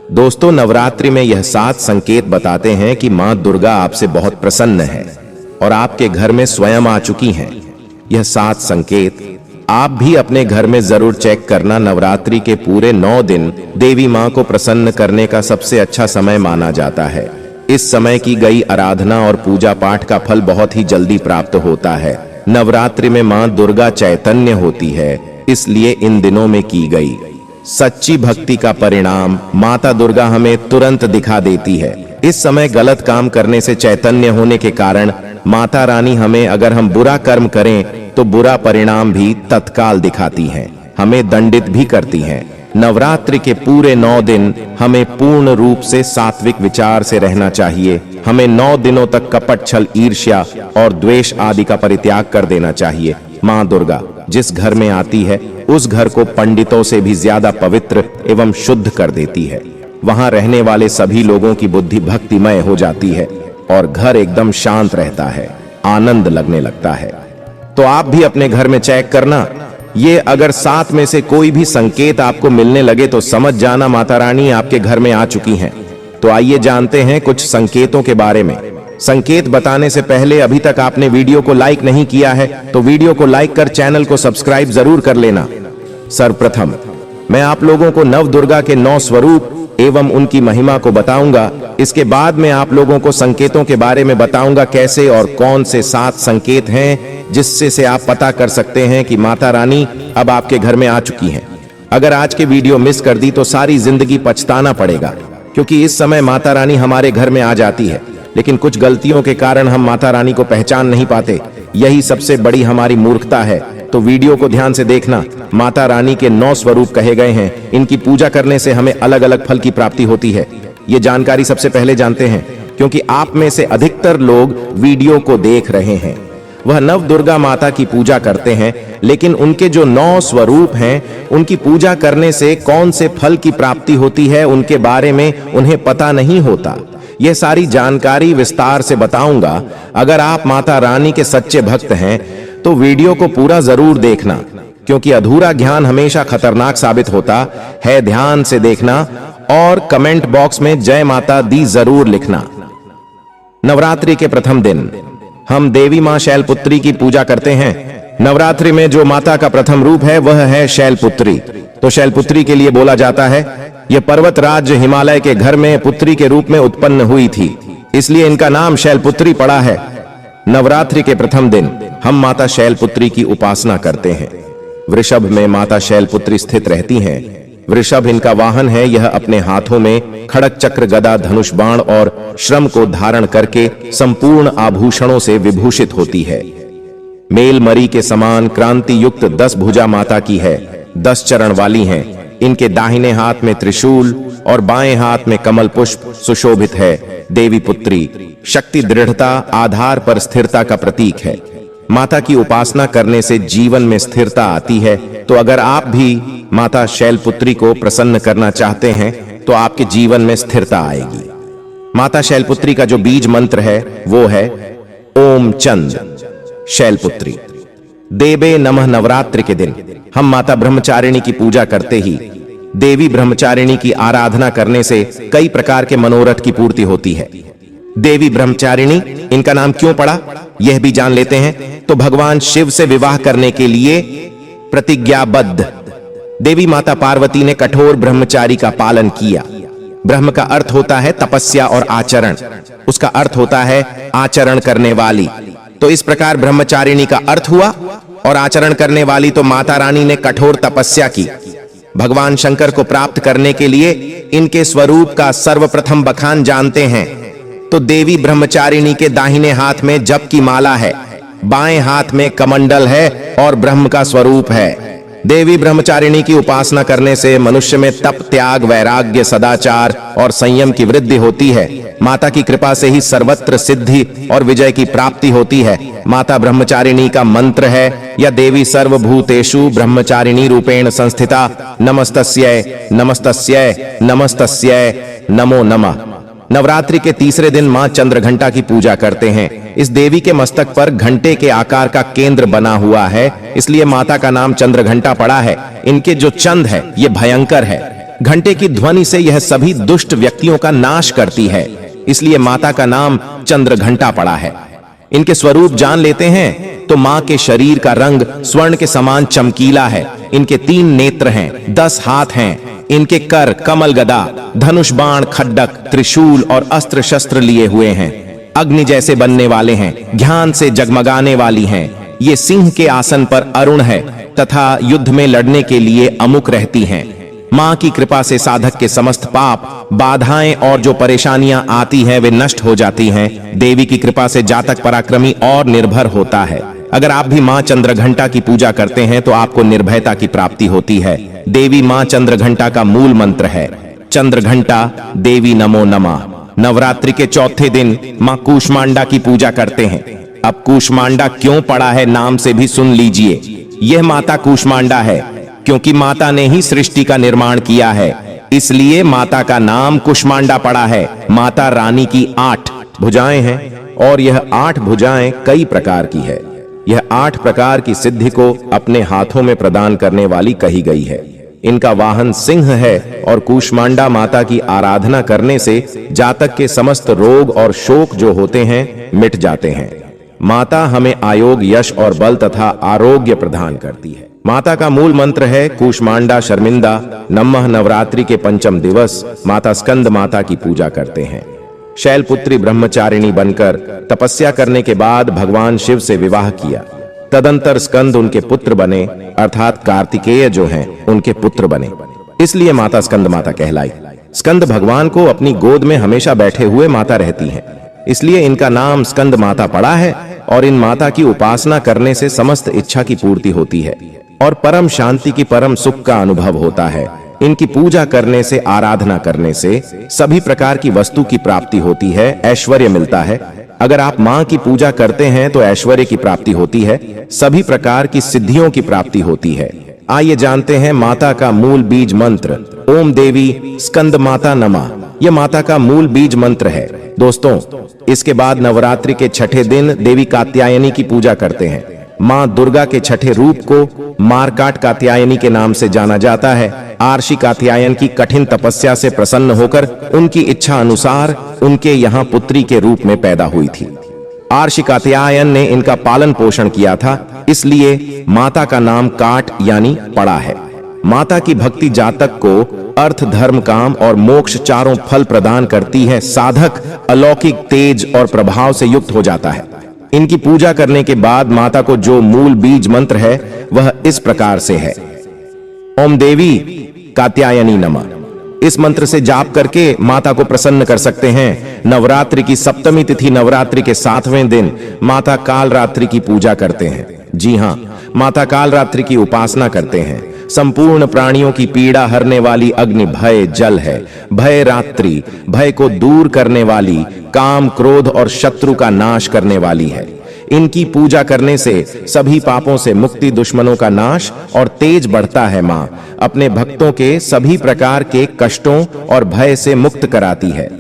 दोस्तों, नवरात्रि में यह 7 संकेत बताते हैं कि मां दुर्गा आपसे बहुत प्रसन्न है और आपके घर में स्वयं आ चुकी हैं। यह 7 संकेत आप भी अपने घर में जरूर चेक करना। नवरात्रि के पूरे 9 दिन देवी मां को प्रसन्न करने का सबसे अच्छा समय माना जाता है। इस समय की गई आराधना और पूजा पाठ का फल बहुत ही जल्दी प्राप्त होता है। नवरात्रि में मां दुर्गा चैतन्य होती है, इसलिए इन दिनों में की गई सच्ची भक्ति का परिणाम माता दुर्गा हमें तुरंत दिखा देती है। इस समय गलत काम करने से चैतन्य होने के कारण माता रानी हमें, अगर हम बुरा कर्म करें तो बुरा परिणाम भी तत्काल दिखाती हैं, हमें दंडित भी करती हैं। नवरात्रि के पूरे 9 दिन हमें पूर्ण रूप से सात्विक विचार से रहना चाहिए। हमें 9 दिनों तक कपट, छल, ईर्ष्या और द्वेष आदि का परित्याग कर देना चाहिए। मां दुर्गा जिस घर में आती है उस घर को पंडितों से भी ज्यादा पवित्र एवं शुद्ध कर देती है। वहां रहने वाले सभी लोगों की बुद्धि भक्तिमय हो जाती है और घर एकदम शांत रहता है, आनंद लगने लगता है। तो आप भी अपने घर में चेक करना। ये अगर 7 में से कोई भी संकेत आपको मिलने लगे तो समझ जाना माता रानी आपके घर में आ चुकी हैं। तो आइए जानते हैं कुछ संकेतों के बारे में। संकेत बताने से पहले अभी तक आपने वीडियो को लाइक नहीं किया है तो वीडियो को लाइक कर चैनल को सब्सक्राइब जरूर कर लेना। सर्वप्रथम मैं आप लोगों को नव दुर्गा के 9 स्वरूप एवं उनकी महिमा को बताऊंगा। इसके बाद मैं आप लोगों को संकेतों के बारे में बताऊंगा, कैसे और कौन से 7 संकेत हैं जिससे से आप पता कर सकते हैं कि माता रानी अब आपके घर में आ चुकी हैं। अगर आज के वीडियो मिस कर दी तो सारी जिंदगी पछताना पड़ेगा, क्योंकि इस समय माता रानी हमारे घर में आ जाती है, लेकिन कुछ गलतियों के कारण हम माता रानी को पहचान नहीं पाते। यही सबसे बड़ी हमारी मूर्खता है। तो वीडियो को ध्यान से देखना। माता रानी के 9 स्वरूप कहे गए हैं। इनकी पूजा करने से हमें अलग अलग फल की प्राप्ति होती है। ये जानकारी सबसे पहले जानते हैं, क्योंकि आप में से अधिकतर लोग वीडियो को देख रहे हैं, वह नव दुर्गा माता की पूजा करते हैं, लेकिन उनके जो 9 स्वरूप हैं उनकी पूजा करने से कौन से फल की प्राप्ति होती है उनके बारे में उन्हें पता नहीं होता। यह सारी जानकारी विस्तार से बताऊंगा। अगर आप माता रानी के सच्चे भक्त हैं तो वीडियो को पूरा जरूर देखना, क्योंकि अधूरा ज्ञान हमेशा खतरनाक साबित होता है। ध्यान से देखना और कमेंट बॉक्स में जय माता दी जरूर लिखना। नवरात्रि के प्रथम दिन हम देवी मां शैलपुत्री की पूजा करते हैं। नवरात्रि में जो माता का प्रथम रूप है वह है शैलपुत्री। तो शैलपुत्री के लिए बोला जाता है, यह पर्वत राज्य हिमालय के घर में पुत्री के रूप में उत्पन्न हुई थी, इसलिए इनका नाम शैलपुत्री पड़ा है। नवरात्रि के प्रथम दिन हम माता शैलपुत्री की उपासना करते हैं। वृषभ में माता शैलपुत्री स्थित रहती हैं। वृषभ इनका वाहन है। यह अपने हाथों में खड़ग, चक्र, गदा, धनुष, बाण और श्रम को धारण करके संपूर्ण आभूषणों से विभूषित होती है। मेल मरी के समान क्रांति युक्त 10 भुजा माता की है। 10 चरण वाली हैं। इनके दाहिने हाथ में त्रिशूल और बाएं हाथ में कमल पुष्प सुशोभित है। देवी पुत्री शक्ति, दृढ़ता, आधार पर स्थिरता का प्रतीक है। माता की उपासना करने से जीवन में स्थिरता आती है। तो अगर आप भी माता शैलपुत्री को प्रसन्न करना चाहते हैं तो आपके जीवन में स्थिरता आएगी। माता शैलपुत्री का जो बीज मंत्र है वो है ओम चंद शैलपुत्री देवे नमः। नवरात्रि के दिन हम माता ब्रह्मचारिणी की पूजा करते ही देवी ब्रह्मचारिणी की आराधना करने से कई प्रकार के मनोरथ की पूर्ति होती है। देवी ब्रह्मचारिणी इनका नाम क्यों पड़ा यह भी जान लेते हैं। तो भगवान शिव से विवाह करने के लिए प्रतिज्ञाबद्ध देवी माता पार्वती ने कठोर ब्रह्मचारी का पालन किया। ब्रह्म का अर्थ होता है तपस्या और आचरण, उसका अर्थ होता है आचरण करने वाली। तो इस प्रकार ब्रह्मचारिणी का अर्थ हुआ और आचरण करने वाली। तो माता रानी ने कठोर तपस्या की। भगवान शंकर को प्राप्त करने के लिए इनके स्वरूप का सर्वप्रथम बखान जानते हैं। तो देवी ब्रह्मचारिणी के दाहिने हाथ में जप की माला है, बाएं हाथ में कमंडल है और ब्रह्म का स्वरूप है। देवी ब्रह्मचारिणी की उपासना करने से मनुष्य में तप, त्याग, वैराग्य, सदाचार और संयम की वृद्धि होती है। माता की कृपा से ही सर्वत्र सिद्धि और विजय की प्राप्ति होती है। माता ब्रह्मचारिणी का मंत्र है, या देवी सर्वभूतेषु ब्रह्मचारिणी रूपेण संस्थिता, नमस्तस्यै नमस्तस्यै नमस्तस्यै नमो नमः। नवरात्रि के तीसरे दिन मां चंद्रघंटा की पूजा करते हैं। इस देवी के मस्तक पर घंटे के आकार का केंद्र बना हुआ है, इसलिए माता का नाम चंद्रघंटा पड़ा है। इनके जो चंद है ये भयंकर है। घंटे की ध्वनि से यह सभी दुष्ट व्यक्तियों का नाश करती है, इसलिए माता का नाम चंद्र घंटा पड़ा है। इनके स्वरूप जान लेते हैं तो मां के शरीर का रंग स्वर्ण के समान चमकीला है। इनके 3 नेत्र हैं, 10 हाथ हैं। इनके कर कमल गदा, धनुष बाण, खड्डक, त्रिशूल और अस्त्र शस्त्र लिए हुए हैं। अग्नि जैसे बनने वाले हैं, ज्ञान से जगमगाने वाली हैं। ये सिंह के आसन पर अरुण है तथा युद्ध में लड़ने के लिए अमुक रहती हैं। मां की कृपा से साधक के समस्त पाप, बाधाएं और जो परेशानियां आती हैं वे नष्ट हो जाती हैं। देवी की कृपा से जातक पराक्रमी और निर्भर होता है। अगर आप भी मां चंद्रघंटा की पूजा करते हैं तो आपको निर्भयता की प्राप्ति होती है। देवी मां चंद्रघंटा का मूल मंत्र है, चंद्रघंटा देवी नमो नमः। नवरात्रि के चौथे दिन मां कूष्मांडा की पूजा करते हैं। अब कूष्मांडा क्यों पड़ा है, नाम से भी सुन लीजिए। यह माता कूष्मांडा है क्योंकि माता ने ही सृष्टि का निर्माण किया है, इसलिए माता का नाम कूष्मांडा पड़ा है। माता रानी की 8 भुजाएं हैं और यह 8 भुजाएं कई प्रकार की है। यह 8 प्रकार की सिद्धि को अपने हाथों में प्रदान करने वाली कही गई है। इनका वाहन सिंह है और कूष्मांडा माता की आराधना करने से जातक के समस्त रोग और शोक जो होते हैं मिट जाते हैं। माता हमें आयोग, यश और बल तथा आरोग्य प्रदान करती है। माता का मूल मंत्र है कूष्मांडा शर्मिंदा नमः। नवरात्रि के 5वें दिवस माता स्कंद माता की पूजा करते हैं। शैलपुत्री ब्रह्मचारिणी बनकर तपस्या करने के बाद भगवान शिव से विवाह किया। तदंतर स्कंद उनके पुत्र बने, अर्थात कार्तिकेय जो हैं उनके पुत्र बने, इसलिए माता स्कंद माता कहलाई। स्कंद भगवान को अपनी गोद में हमेशा बैठे हुए माता रहती हैं, इसलिए इनका नाम स्कंद माता पड़ा है। और इन माता की उपासना करने से समस्त इच्छा की पूर्ति होती है और परम शांति की, परम सुख का अनुभव होता है। इनकी पूजा करने से, आराधना करने से सभी प्रकार की वस्तु की प्राप्ति होती है, ऐश्वर्य मिलता है। अगर आप मां की पूजा करते हैं तो ऐश्वर्य की प्राप्ति होती है, सभी प्रकार की सिद्धियों की प्राप्ति होती है। आइए जानते हैं माता का मूल बीज मंत्र। ओम देवी स्कंद माता नमः, यह माता का मूल बीज मंत्र है। दोस्तों, इसके बाद नवरात्रि के 6ठे दिन देवी कात्यायनी की पूजा करते हैं। मां दुर्गा के 6ठे रूप को मारकाट कात्यायनी के नाम से जाना जाता है। आर्षि कात्यायन की कठिन तपस्या से प्रसन्न होकर उनकी इच्छा अनुसार उनके यहाँ पुत्री के रूप में पैदा हुई थी। आर्षि कात्यायन ने इनका पालन पोषण किया था, इसलिए माता का नाम काट यानी पड़ा है। माता की भक्ति जातक को अर्थ, धर्म, काम और मोक्ष चारों फल प्रदान करती है। साधक अलौकिक तेज और प्रभाव से युक्त हो जाता है। इनकी पूजा करने के बाद माता को जो मूल बीज मंत्र है वह इस प्रकार से है, ओम देवी कात्यायनी नमः। इस मंत्र से जाप करके माता को प्रसन्न कर सकते हैं। नवरात्रि की सप्तमी तिथि, नवरात्रि के 7वें दिन माता कालरात्रि की पूजा करते हैं। जी हाँ, माता कालरात्रि की उपासना करते हैं। संपूर्ण प्राणियों की पीड़ा हरने वाली अग्नि भय जल है। भय रात्रि, भय को दूर करने वाली, काम, क्रोध और शत्रु का नाश करने वाली है। इनकी पूजा करने से सभी पापों से मुक्ति, दुश्मनों का नाश और तेज बढ़ता है। मां अपने भक्तों के सभी प्रकार के कष्टों और भय से मुक्त कराती है।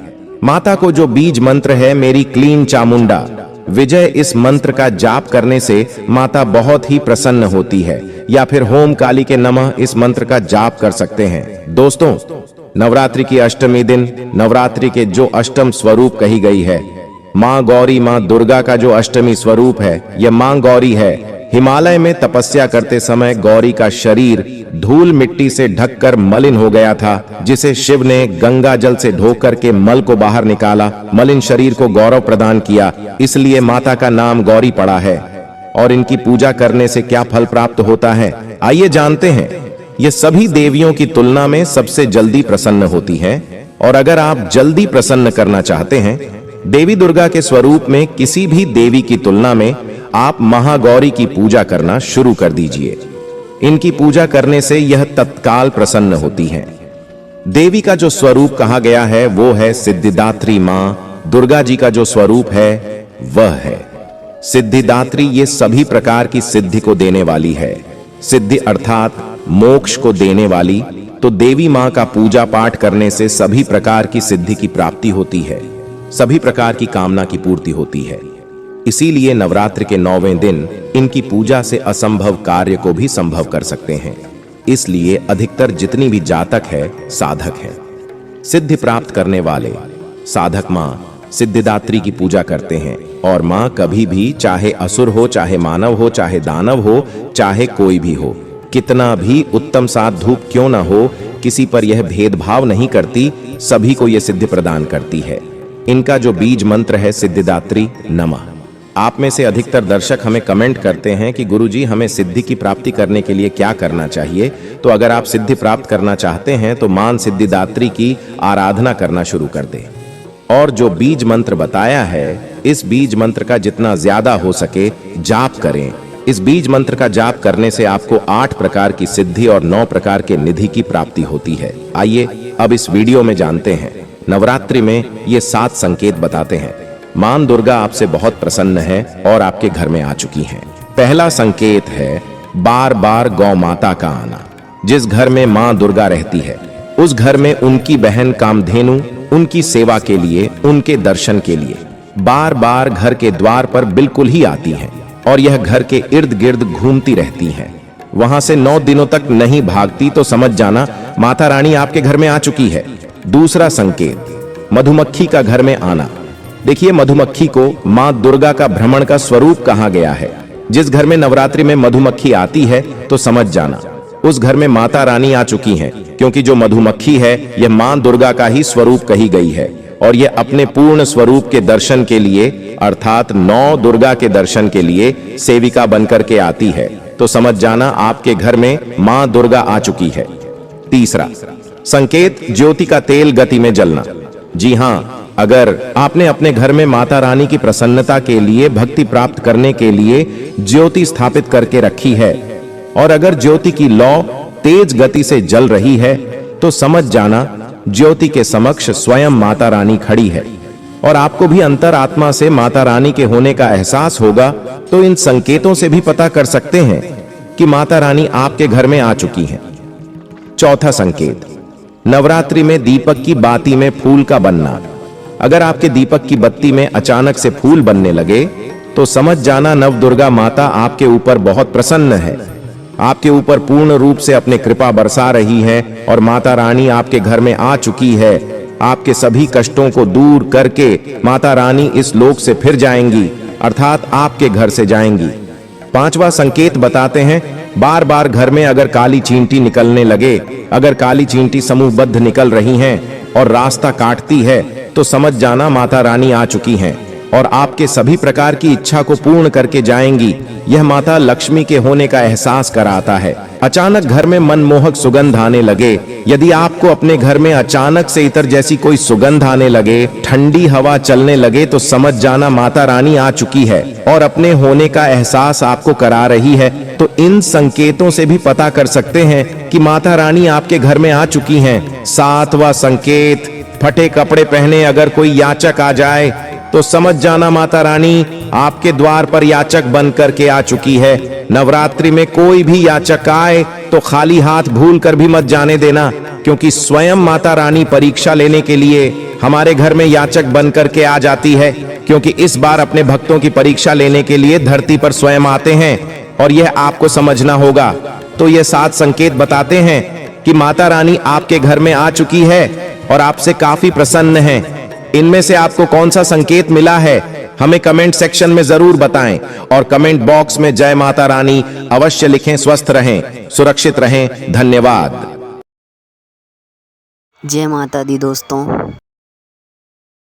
माता को जो बीज मंत्र है मेरी क्लीन चामुंडा विजय, इस मंत्र का जाप करने से माता बहुत ही प्रसन्न होती है। या फिर होम काली के नमः इस मंत्र का जाप कर सकते हैं। दोस्तों, नवरात्रि की अष्टमी दिन नवरात्रि के जो अष्टम स्वरूप कही गई है, मां गौरी, मां दुर्गा का जो अष्टमी स्वरूप है यह मां गौरी है। हिमालय में तपस्या करते समय गौरी का शरीर धूल मिट्टी से ढककर मलिन हो गया था, जिसे शिव ने गंगा जल से धोकर के मल को बाहर निकाला, मलिन शरीर को गौरव प्रदान किया, इसलिए माता का नाम गौरी पड़ा है। और इनकी पूजा करने से क्या फल प्राप्त होता है, आइए जानते हैं। ये सभी देवियों की तुलना में सबसे जल्दी प्रसन्न होती हैं। और अगर आप जल्दी प्रसन्न करना चाहते हैं, देवी दुर्गा के स्वरूप में किसी भी देवी की तुलना में आप महागौरी की पूजा करना शुरू कर दीजिए। इनकी पूजा करने से यह तत्काल प्रसन्न होती हैं। देवी का जो स्वरूप कहा गया है वो है सिद्धिदात्री मां। दुर्गा जी का जो स्वरूप है वह है सिद्धिदात्री। ये सभी प्रकार की सिद्धि को देने वाली है। सिद्धि अर्थात मोक्ष को देने वाली। तो देवी मां का पूजा पाठ करने से सभी प्रकार की सिद्धि की प्राप्ति होती है, सभी प्रकार की कामना की पूर्ति होती है। इसीलिए नवरात्र के 9वें दिन इनकी पूजा से असंभव कार्य को भी संभव कर सकते हैं। इसलिए अधिकतर जितनी भी जातक है साधक है। सिद्धि प्राप्त करने वाले साधक मां सिद्धिदात्री की पूजा करते हैं और मां कभी भी, चाहे असुर हो, चाहे मानव हो, चाहे दानव हो, चाहे कोई भी हो, कितना भी उत्तम साध धूप क्यों ना हो, किसी पर यह भेदभाव नहीं करती, सभी को यह सिद्धि प्रदान करती है। इनका जो बीज मंत्र है सिद्धिदात्री नमः। आप में से अधिकतर दर्शक हमें कमेंट करते हैं कि गुरुजी हमें सिद्धि की प्राप्ति करने के लिए क्या करना चाहिए। तो अगर आप सिद्धि प्राप्त करना चाहते हैं तो मां सिद्धिदात्री की आराधना करना शुरू कर दें और जो बीज मंत्र बताया है, इस बीज मंत्र का जितना ज्यादा हो सके जाप करें। इस बीज मंत्र का जाप करने से आपको 8 प्रकार की सिद्धि और 9 प्रकार के निधि की प्राप्ति होती है। आइए अब इस वीडियो में जानते हैं। नवरात्रि में ये 7 संकेत बताते हैं। मां दुर्गा आपसे बहुत प्रसन्न है और आपके घर में आ चुकी हैं। पहला संकेत है बार बार गौ माता का आना। जिस घर में मां दुर्गा रहती है उस घर में उनकी बहन कामधेनु उनकी सेवा के लिए, उनके दर्शन के लिए बार बार घर के द्वार पर बिल्कुल ही आती हैं और यह घर के इर्द गिर्द घूमती रहती हैं। वहां से 9 दिनों तक नहीं भागती तो समझ जाना माता रानी आपके घर में आ चुकी है। दूसरा संकेत मधुमक्खी का घर में आना। देखिए, मधुमक्खी को मां दुर्गा का भ्रमण का स्वरूप कहा गया है। जिस घर में नवरात्रि में मधुमक्खी आती है तो समझ जाना उस घर में माता रानी आ चुकी हैं, क्योंकि जो मधुमक्खी है यह मां दुर्गा का ही स्वरूप कही गई है और यह अपने पूर्ण स्वरूप के दर्शन के लिए अर्थात 9 दुर्गा के दर्शन के लिए सेविका बनकर के आती है। तो समझ जाना आपके घर में मां दुर्गा आ चुकी है। तीसरा संकेत ज्योति का तेल गति में जलना। जी हां, अगर आपने अपने घर में माता रानी की प्रसन्नता के लिए, भक्ति प्राप्त करने के लिए ज्योति स्थापित करके रखी है और अगर ज्योति की लौ तेज गति से जल रही है तो समझ जाना ज्योति के समक्ष स्वयं माता रानी खड़ी है और आपको भी अंतर आत्मा से माता रानी के होने का एहसास होगा। तो इन संकेतों से भी पता कर सकते हैं कि माता रानी आपके घर में आ चुकी हैं। चौथा संकेत नवरात्रि में दीपक की बाती में फूल का बनना। अगर आपके दीपक की बत्ती में अचानक से फूल बनने लगे तो समझ जाना नव दुर्गा माता आपके ऊपर बहुत प्रसन्न है, आपके ऊपर पूर्ण रूप से अपने कृपा बरसा रही है और माता रानी आपके घर में आ चुकी है। आपके सभी कष्टों को दूर करके माता रानी इस लोक से फिर जाएंगी, अर्थात आपके घर से जाएंगी। पांचवा संकेत बताते हैं बार बार घर में अगर काली चींटी निकलने लगे, अगर काली चींटी समूहबद्ध निकल रही हैं और रास्ता काटती है तो समझ जाना माता रानी आ चुकी हैं और आपके सभी प्रकार की इच्छा को पूर्ण करके जाएंगी। यह माता लक्ष्मी के होने का एहसास कराता है। अचानक घर में मनमोहक सुगंध आने लगे। यदि आपको अपने घर में अचानक से इतर जैसी कोई सुगंध आने लगे, ठंडी हवा चलने लगे तो समझ जाना माता रानी आ चुकी है और अपने होने का एहसास आपको करा रही है। तो इन संकेतों से भी पता कर सकते हैं कि माता रानी आपके घर में आ चुकी हैं। सातवां संकेत फटे कपड़े पहने अगर कोई याचक आ जाए तो समझ जाना माता रानी आपके द्वार पर याचक बन करके आ चुकी है। नवरात्रि में कोई भी याचक आए तो खाली हाथ भूल कर भी मत जाने देना, क्योंकि स्वयं माता रानी परीक्षा लेने के लिए हमारे घर में याचक बन करके आ जाती है, क्योंकि इस बार अपने भक्तों की परीक्षा लेने के लिए धरती पर स्वयं आते हैं और यह आपको समझना होगा। तो ये 7 संकेत बताते हैं कि माता रानी आपके घर में आ चुकी है और आपसे काफी प्रसन्न है। इनमें से आपको कौन सा संकेत मिला है हमें कमेंट सेक्शन में जरूर बताएं और कमेंट बॉक्स में जय माता रानी अवश्य लिखें। स्वस्थ रहें, सुरक्षित रहें। धन्यवाद। जय माता दी दोस्तों।